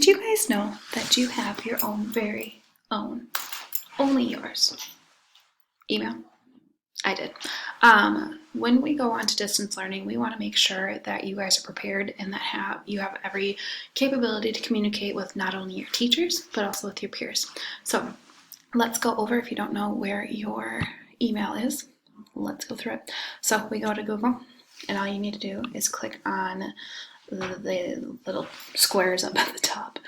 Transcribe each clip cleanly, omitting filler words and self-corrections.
Did you guys know that you have your own very own, only yours, email? I did. When we go on to distance learning, we want to make sure that you guys are prepared and that you have every capability to communicate with not only your teachers, but also with your peers. So let's go over, if you don't know where your email is, let's go through it. So we go to Google, and all you need to do is click on the little squares up at the top,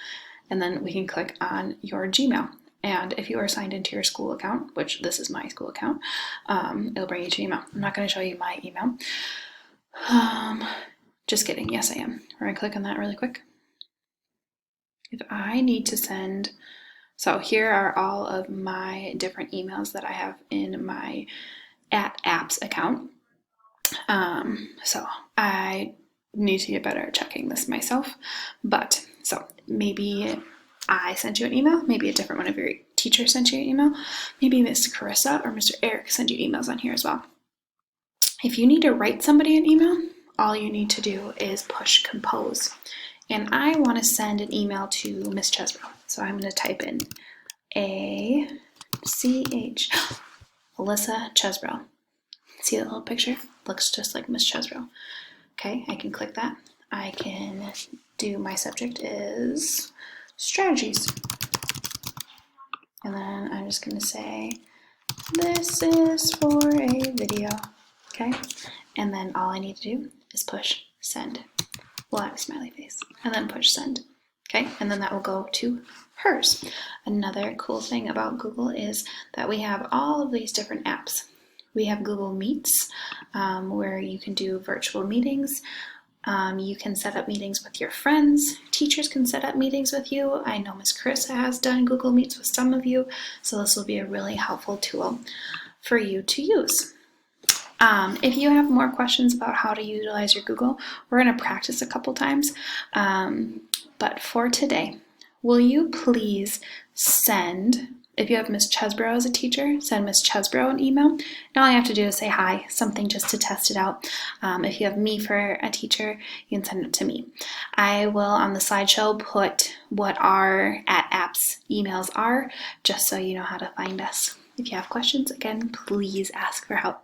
and then we can click on your Gmail. And if you are signed into your school account, which this is my school account, it'll bring you to email. I'm not going to show you my email. Just kidding. Yes, I am. We're going to click on that really quick. If I need to send, so here are all of my different emails that I have in my @apps account. So I need to get better at checking this myself. But so maybe I sent you an email, maybe a different one of your teachers sent you an email, maybe Miss Carissa or Mr. Eric sent you emails on here as well. If you need to write somebody an email, all you need to do is push compose. And I want to send an email to Miss Chesbrough. So I'm going to type in A-C-H, Alyssa Chesbrough. See that little picture? Looks just like Miss Chesbrough. Okay, I can click that. I can do, my subject is strategies. And then I'm just going to say, this is for a video. Okay, and then all I need to do is push send. We'll have a smiley face. And then push send. Okay, and then that will go to hers. Another cool thing about Google is that we have all of these different apps. We have Google Meets, where you can do virtual meetings. You can set up meetings with your friends. Teachers can set up meetings with you. I know Miss Carissa has done Google Meets with some of you, so this will be a really helpful tool for you to use. If you have more questions about how to utilize your Google, we're going to practice a couple times. But for today, will you please send, if you have Miss Chesbrough as a teacher, send Miss Chesbrough an email. And all you have to do is say hi, something just to test it out. If you have me for a teacher, you can send it to me. I will, on the slideshow, put what our @apps emails are, just so you know how to find us. If you have questions, again, please ask for help.